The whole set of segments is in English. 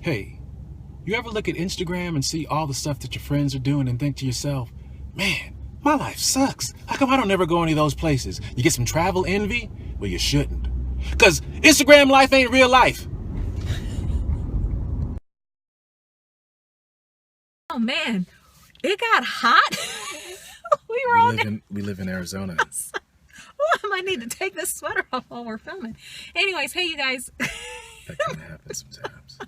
Hey, you ever look at Instagram and see all the stuff that your friends are doing and think to yourself, man, my life sucks. How come I don't ever go any of those places? You get some travel envy? Well, you shouldn't. Because Instagram life ain't real life. Oh man, it got hot. We live in Arizona. Oh, I might need to take this sweater off while we're filming. Anyways, hey you guys. That kind of happens sometimes.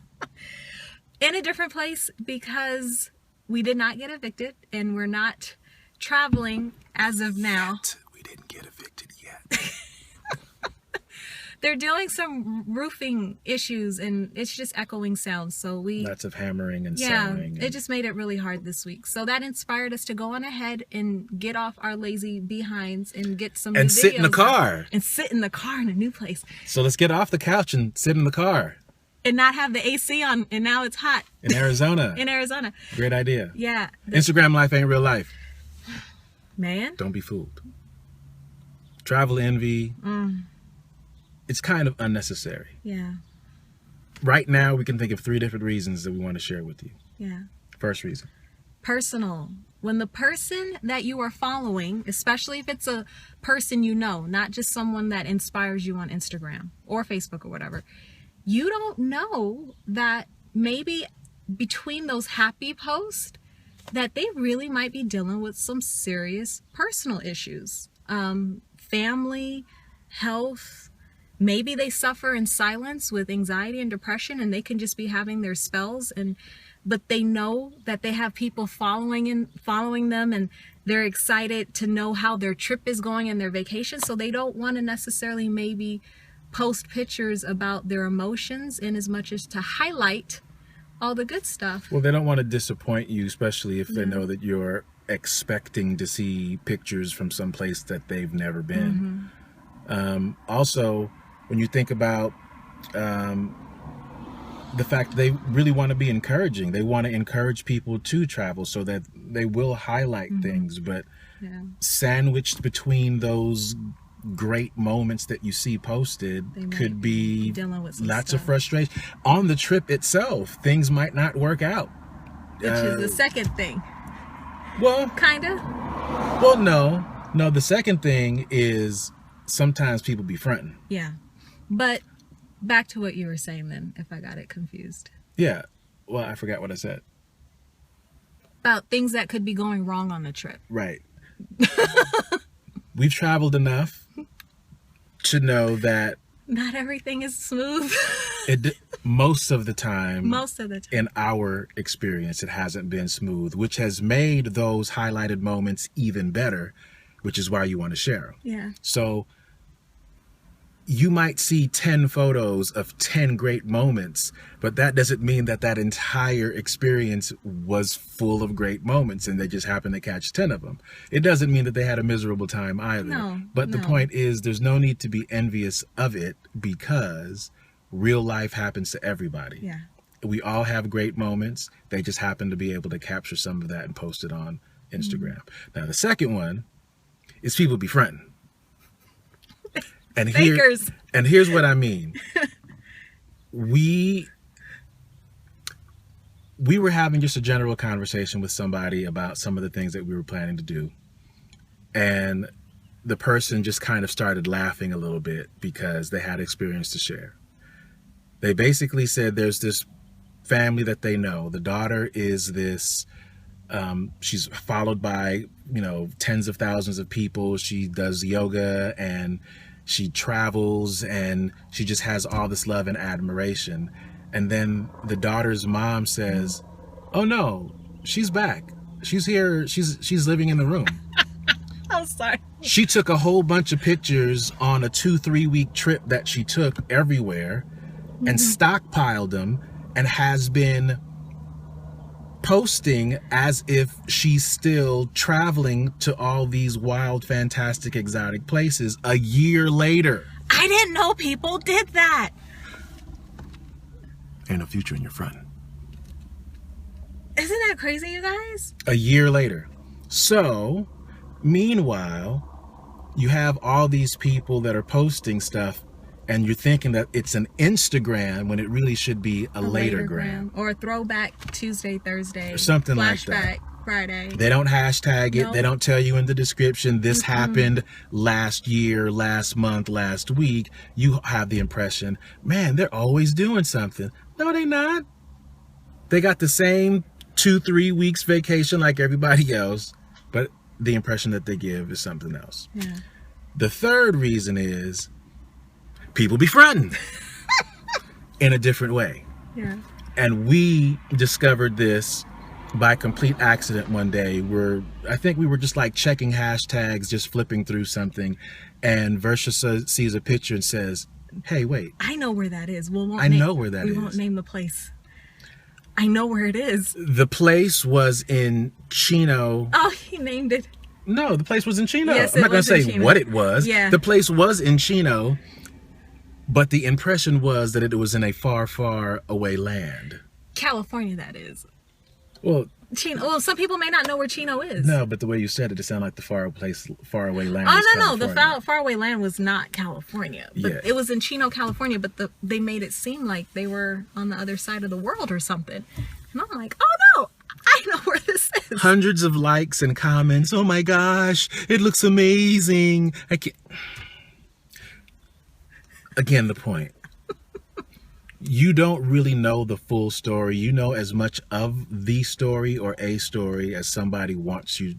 In a different place because we did not get evicted and we're not traveling as of now. We didn't get evicted yet. They're doing some roofing issues and it's just echoing sounds. So Lots of hammering and sawing. it just made it really hard this week. So that inspired us to go on ahead and get off our lazy behinds and get some And new sit in the videos car. out. And sit in the car in a new place. So let's get off the couch and sit in the car. And not have the AC on and now it's hot. In Arizona. In Arizona. Great idea. Yeah. Instagram life ain't real life. Man. Don't be fooled. Travel envy. It's kind of unnecessary. Yeah. Right now, we can think of 3 different reasons that we want to share with you. Yeah. First reason. Personal. When the person that you are following, especially if it's a person you know, not just someone that inspires you on Instagram or Facebook or whatever, you don't know that maybe between those happy posts that they really might be dealing with some serious personal issues. Family, health. Maybe they suffer in silence with anxiety and depression and they can just be having their spells, but they know that they have people following them and they're excited to know how their trip is going and their vacation, so they don't want to necessarily maybe post pictures about their emotions in as much as to highlight all the good stuff. Well, they don't want to disappoint you, especially if they know that you're expecting to see pictures from some place that they've never been. Also, when you think about the fact that they really want to be encouraging, they want to encourage people to travel so that they will highlight things, but sandwiched between those great moments that you see posted could be lots of frustration. On the trip itself, things might not work out. Which is the second thing. Well, kind of. Well, no. The second thing is sometimes people be fronting. Yeah. But back to what you were saying then, if I got it confused. Yeah. Well, I forgot what I said. About things that could be going wrong on the trip. Right. We've traveled enough to know that not everything is smooth. Most of the time. In our experience, it hasn't been smooth, which has made those highlighted moments even better, which is why you want to share them. Yeah. So you might see 10 photos of 10 great moments, but that doesn't mean that that entire experience was full of great moments and they just happened to catch 10 of them. It doesn't mean that they had a miserable time either. But the point is, there's no need to be envious of it because real life happens to everybody. Yeah. We all have great moments. They just happen to be able to capture some of that and post it on Instagram. Now, the second one is people be fronting. And here's what I mean. We were having just a general conversation with somebody about some of the things that we were planning to do. And the person just kind of started laughing a little bit because they had experience to share. They basically said there's this family that they know. The daughter is this, she's followed by, tens of thousands of people. She does yoga and she travels and she just has all this love and admiration. And then the daughter's mom says, "Oh no, she's back. She's here. She's living in the room." I'm sorry. She took a whole bunch of pictures on a 2-3 week trip that she took everywhere and stockpiled them and has been posting as if she's still traveling to all these wild, fantastic, exotic places a year later. I didn't know people did that. Ain't no future in your front. Isn't that crazy, you guys? A year later. So, meanwhile, you have all these people that are posting stuff and you're thinking that it's an Instagram when it really should be a later gram. Or a throwback Tuesday, Thursday. Or something like that. Flashback Friday. They don't hashtag it. Nope. They don't tell you in the description, this happened last year, last month, last week. You have the impression, man, they're always doing something. No, they not. They got the same 2-3 weeks vacation like everybody else, but the impression that they give is something else. Yeah. The third reason is people be fronting in a different way. Yeah. And we discovered this by complete accident one day, where I think we were just like checking hashtags, just flipping through something, and Versha sees a picture and says, hey, wait. I know where that is. We I know where that we is. won't name the place. I know where it is. The place was in Chino. Oh, he named it. No, the place was in Chino. Yes, I'm not it going was to in say Chino. what it was. Yeah. The place was in Chino, but the impression was that it was in a far, far away land. California, that is. Well, Chino. Well, some people may not know where Chino is. no, but the way you said it sounded like the far away land. Oh, was no. The California. faraway land was not California. But Yeah. it was in Chino, California, but they made it seem like they were on the other side of the world or something. And I'm like, oh no, I know where this is. Hundreds of likes and comments. Oh my gosh, it looks amazing. I can't. Again, the point. You don't really know the full story. You know as much of the story or a story as somebody wants you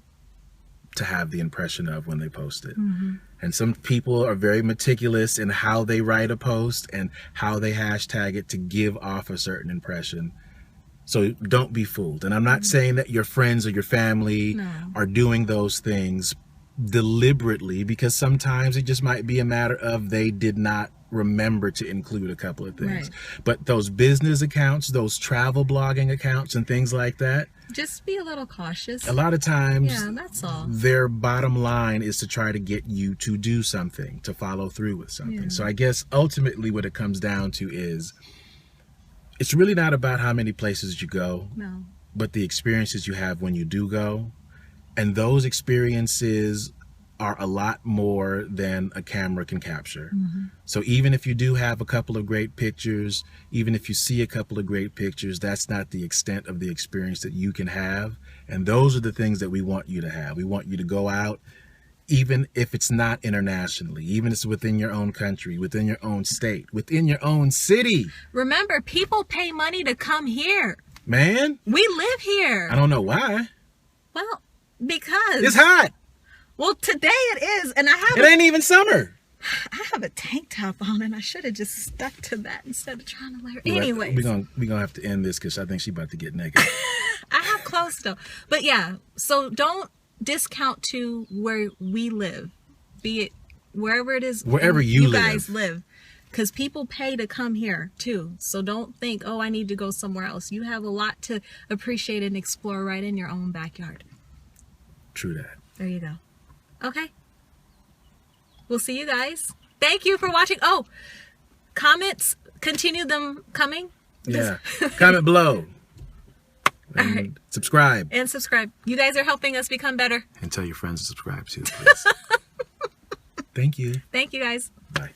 to have the impression of when they post it. And some people are very meticulous in how they write a post and how they hashtag it to give off a certain impression. So don't be fooled. And I'm not saying that your friends or your family are doing those things deliberately, because sometimes it just might be a matter of they did not remember to include a couple of things. Right. But those business accounts, those travel blogging accounts and things like that, Just be a little cautious. a lot of times Yeah, that's all. their bottom line is to try to get you to do something, to follow through with something. Yeah. So I guess ultimately what it comes down to is it's really not about how many places you go, No. but the experiences you have when you do go. And those experiences are a lot more than a camera can capture. So even if you do have a couple of great pictures, even if you see a couple of great pictures, that's not the extent of the experience that you can have. And those are the things that we want you to have. We want you to go out, even if it's not internationally, even if it's within your own country, within your own state, within your own city. Remember, people pay money to come here. Man, We live here. I don't know why. Well, because It's hot. well, today it is, and I It ain't even summer. have a tank top on, and I should have just stuck to that instead of trying to layer. We're Anyways, gonna have to end this because I think she's about to get naked. I have clothes though. But yeah, so don't discount to where we live, be it wherever it is, Wherever you guys live. live, because people pay to come here too. So don't think, oh, I need to go somewhere else. You have a lot to appreciate and explore right in your own backyard. True that. There you go. Okay. We'll see you guys. Thank you for watching. Oh, comments, continue them coming. Yeah. Comment below. And All right. subscribe. And subscribe. You guys are helping us become better. And tell your friends to subscribe too, please. Thank you. Thank you guys. Bye.